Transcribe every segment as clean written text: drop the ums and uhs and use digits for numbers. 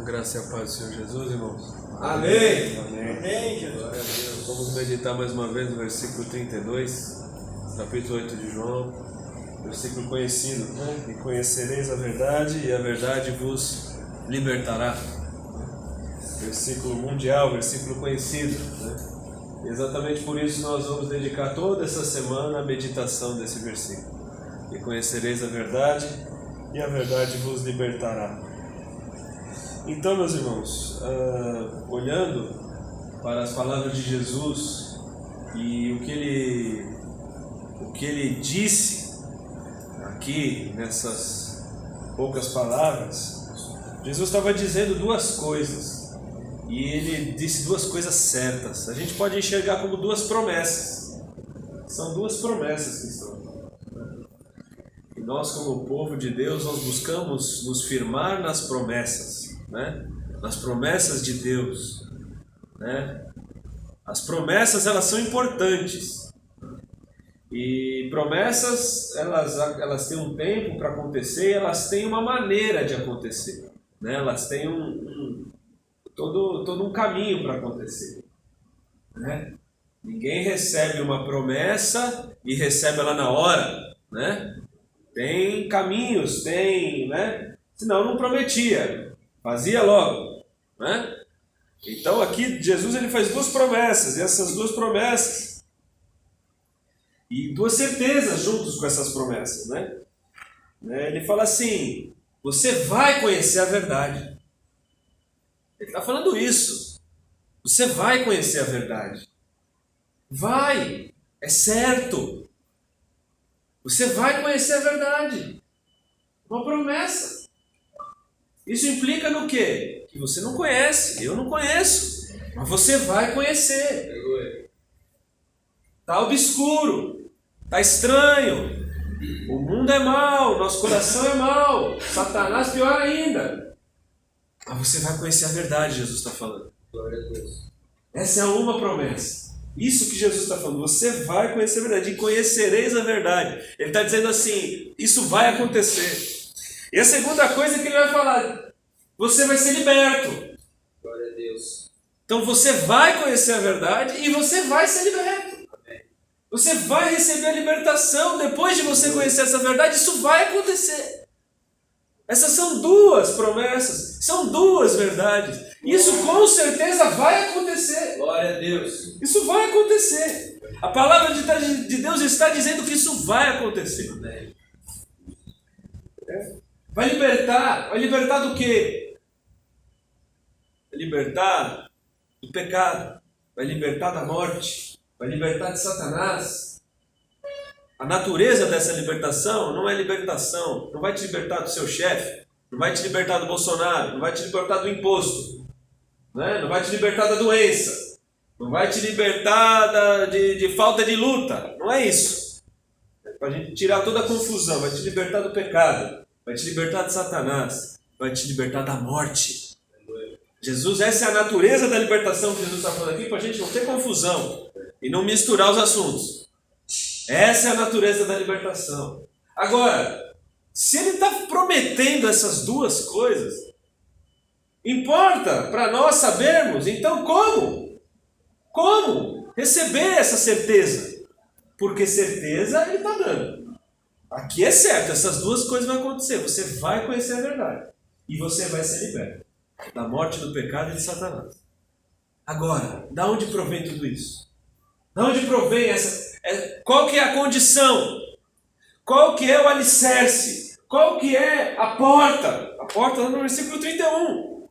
Graça e a paz do Senhor Jesus, irmãos. Amém. Amém, Jesus. Glória a Deus. Vamos meditar mais uma vez no versículo 32, capítulo 8 de João, versículo conhecido, né? E conhecereis a verdade, e a verdade vos libertará. Versículo mundial, versículo conhecido, né? Exatamente por isso nós vamos dedicar toda essa semana à meditação desse versículo. E conhecereis a verdade, e a verdade vos libertará. Então, meus irmãos, olhando para as palavras de Jesus e o que ele disse aqui nessas poucas palavras, Jesus estava dizendo duas coisas, e ele disse duas coisas certas. A gente pode enxergar como duas promessas. São duas promessas que estão. E nós, como povo de Deus, nós buscamos nos firmar nas promessas. Né? Nas promessas de Deus, né? As promessas, elas são importantes, e promessas elas têm um tempo para acontecer, elas têm uma maneira de acontecer, né? Elas têm todo um caminho para acontecer, né? Ninguém recebe uma promessa e recebe ela na hora, né? Tem caminhos, né? Senão não prometia. Fazia logo, né? Então aqui Jesus ele faz duas promessas, e essas duas promessas e duas certezas juntos com essas promessas, né? Ele fala assim: você vai conhecer a verdade. Ele está falando isso. Você vai conhecer a verdade. Vai, é certo. Você vai conhecer a verdade. Uma promessa. Isso implica no quê? Que você não conhece, eu não conheço, mas você vai conhecer. Está obscuro, está estranho, o mundo é mau, nosso coração é mau, Satanás pior ainda. Mas você vai conhecer a verdade, Jesus está falando. Glória a Deus. Essa é uma promessa. Isso que Jesus está falando, você vai conhecer a verdade, e conhecereis a verdade. Ele está dizendo assim, isso vai acontecer. E a segunda coisa que ele vai falar, você vai ser liberto. Glória a Deus. Então você vai conhecer a verdade e você vai ser liberto. Amém. Você vai receber a libertação depois de você conhecer essa verdade, isso vai acontecer. Essas são duas promessas, são duas verdades. Isso com certeza vai acontecer. Glória a Deus. Isso vai acontecer. A palavra de Deus está dizendo que isso vai acontecer. Amém. Vai libertar do quê? Vai libertar do pecado, vai libertar da morte, vai libertar de Satanás. A natureza dessa libertação não é libertação, não vai te libertar do seu chefe, não vai te libertar do Bolsonaro, não vai te libertar do imposto, né? Não vai te libertar da doença, não vai te libertar de falta de luta, não é isso. É para a gente tirar toda a confusão, vai te libertar do pecado. Vai te libertar de Satanás, vai te libertar da morte. Jesus, essa é a natureza da libertação que Jesus está falando aqui, para a gente não ter confusão e não misturar os assuntos. Essa é a natureza da libertação. Agora, se ele está prometendo essas duas coisas, importa para nós sabermos, então como? Como receber essa certeza? Porque certeza ele está dando. Aqui é certo, essas duas coisas vão acontecer. Você vai conhecer a verdade e você vai ser liberto da morte, do pecado e de Satanás. Agora, da onde provém tudo isso? Da onde provém essa? Qual que é a condição? Qual que é o alicerce? Qual que é a porta? A porta no versículo 31.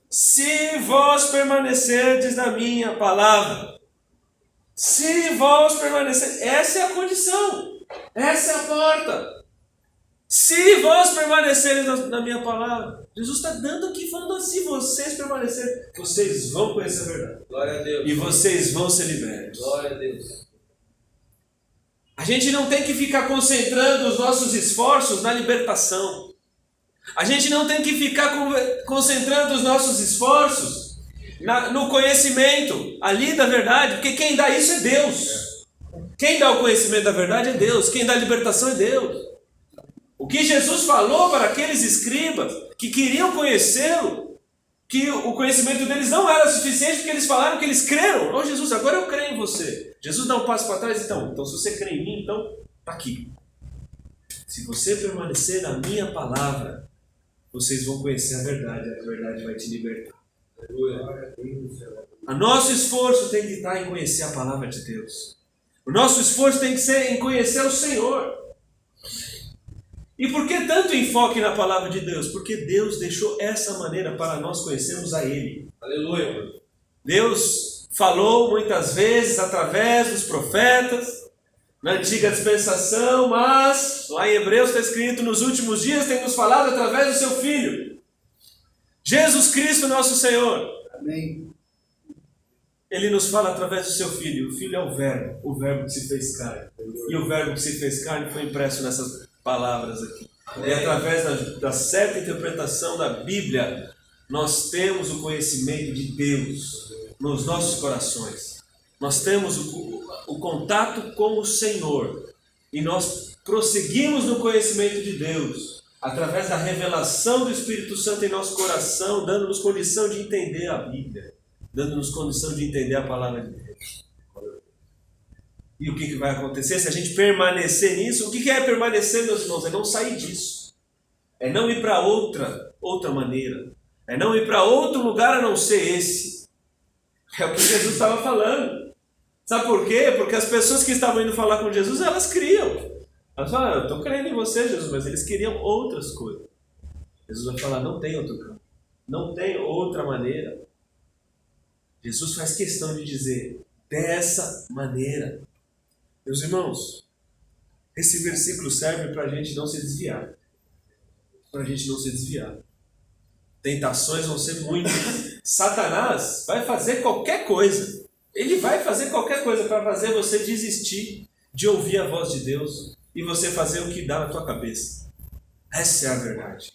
Se vós permanecerdes na minha palavra. Se vós permanecerdes. Essa é a condição. Essa é a porta. Se vós permanecerem na minha palavra. Jesus está dando aqui, falando assim, se vocês permanecerem, vocês vão conhecer a verdade. Glória a Deus. E vocês vão ser libertos. Glória a Deus. A gente não tem que ficar concentrando os nossos esforços na libertação. A gente não tem que ficar concentrando os nossos esforços no conhecimento ali da verdade, porque quem dá isso é Deus. Quem dá o conhecimento da verdade é Deus. Quem dá a libertação é Deus. O que Jesus falou para aqueles escribas que queriam conhecê-lo que o conhecimento deles não era suficiente porque eles falaram que eles creram. Ô Jesus, agora eu creio em você. Jesus dá um passo para trás, então se você crê em mim, então está aqui. Se você permanecer na minha palavra, vocês vão conhecer a verdade vai te libertar. O nosso esforço tem que estar em conhecer a palavra de Deus. O nosso esforço tem que ser em conhecer o Senhor. E por que tanto enfoque na palavra de Deus? Porque Deus deixou essa maneira para nós conhecermos a Ele. Aleluia. Deus falou muitas vezes através dos profetas, na antiga dispensação, mas lá em Hebreus está escrito, nos últimos dias tem nos falado através do seu Filho, Jesus Cristo nosso Senhor. Amém. Ele nos fala através do seu Filho. O Filho é o Verbo que se fez carne. E o Verbo que se fez carne foi impresso nessas palavras aqui. E através da certa interpretação da Bíblia, nós temos o conhecimento de Deus nos nossos corações. Nós temos o contato com o Senhor. E nós prosseguimos no conhecimento de Deus através da revelação do Espírito Santo em nosso coração, dando-nos condição de entender a Bíblia, dando-nos condição de entender a palavra de Deus. E o que vai acontecer se a gente permanecer nisso? O que é permanecer, meus irmãos? É não sair disso. É não ir para outra maneira. É não ir para outro lugar a não ser esse. É o que Jesus estava falando. Sabe por quê? Porque as pessoas que estavam indo falar com Jesus, elas criam. Elas falam, eu estou crendo em você, Jesus, mas eles queriam outras coisas. Jesus vai falar, não tem outro caminho. Não tem outra maneira. Jesus faz questão de dizer, dessa maneira. Meus irmãos, esse versículo serve para a gente não se desviar. Para a gente não se desviar. Tentações vão ser muitas. Satanás vai fazer qualquer coisa. Ele vai fazer qualquer coisa para fazer você desistir de ouvir a voz de Deus e você fazer o que dá na tua cabeça. Essa é a verdade.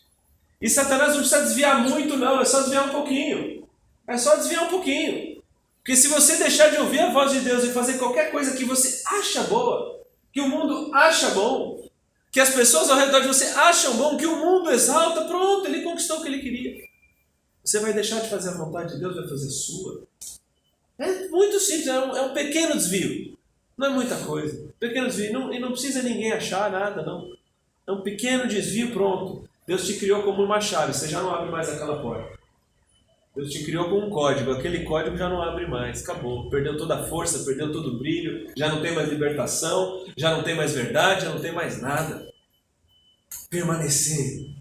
E Satanás não precisa desviar muito, não. É só desviar um pouquinho. É só desviar um pouquinho. Porque se você deixar de ouvir a voz de Deus e fazer qualquer coisa que você acha boa, que o mundo acha bom, que as pessoas ao redor de você acham bom, que o mundo exalta, pronto, ele conquistou o que ele queria. Você vai deixar de fazer a vontade de Deus, vai fazer a sua. É muito simples, é um pequeno desvio. Não é muita coisa. Pequeno desvio. E não precisa ninguém achar nada, não. É um pequeno desvio, pronto. Deus te criou como uma chave, você já não abre mais aquela porta. Deus te criou com um código, aquele código já não abre mais, acabou. Perdeu toda a força, perdeu todo o brilho, já não tem mais libertação, já não tem mais verdade, já não tem mais nada. Permanecer.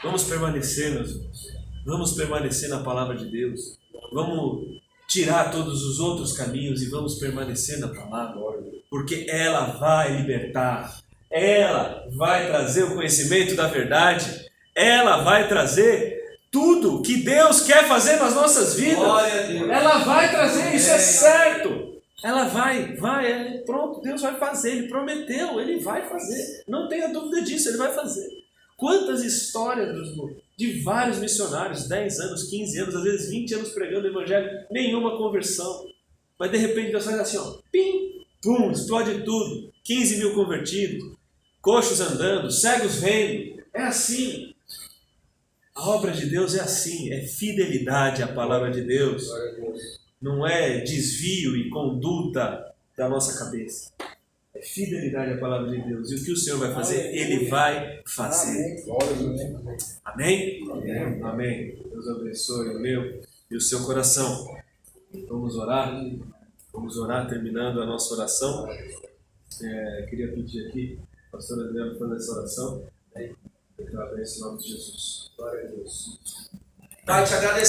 Vamos permanecer, meus irmãos. Vamos permanecer na palavra de Deus. Vamos tirar todos os outros caminhos e vamos permanecer na palavra. Porque ela vai libertar. Ela vai trazer o conhecimento da verdade. Ela vai trazer tudo que Deus quer fazer nas nossas vidas. Ela vai trazer, isso é certo. Ela vai, pronto, Deus vai fazer, Ele prometeu, Ele vai fazer. Não tenha dúvida disso, Ele vai fazer. Quantas histórias de vários missionários, 10 anos, 15 anos, às vezes 20 anos pregando o Evangelho, nenhuma conversão. Mas de repente Deus faz assim, ó, pim, pum, explode tudo. 15 mil convertidos, coxos andando, cegos vendo. É assim. A obra de Deus é assim, é fidelidade à palavra de Deus. Não é desvio e conduta da nossa cabeça. É fidelidade à palavra de Deus. E o que o Senhor vai fazer? Ele vai fazer. Amém? Amém. Deus abençoe o meu e o seu coração. Vamos orar? Vamos orar, terminando a nossa oração. Queria pedir aqui, pastor Adriano, fazer essa oração. Declarar em nome de Jesus. Glória a Deus. Pai, te agradeço.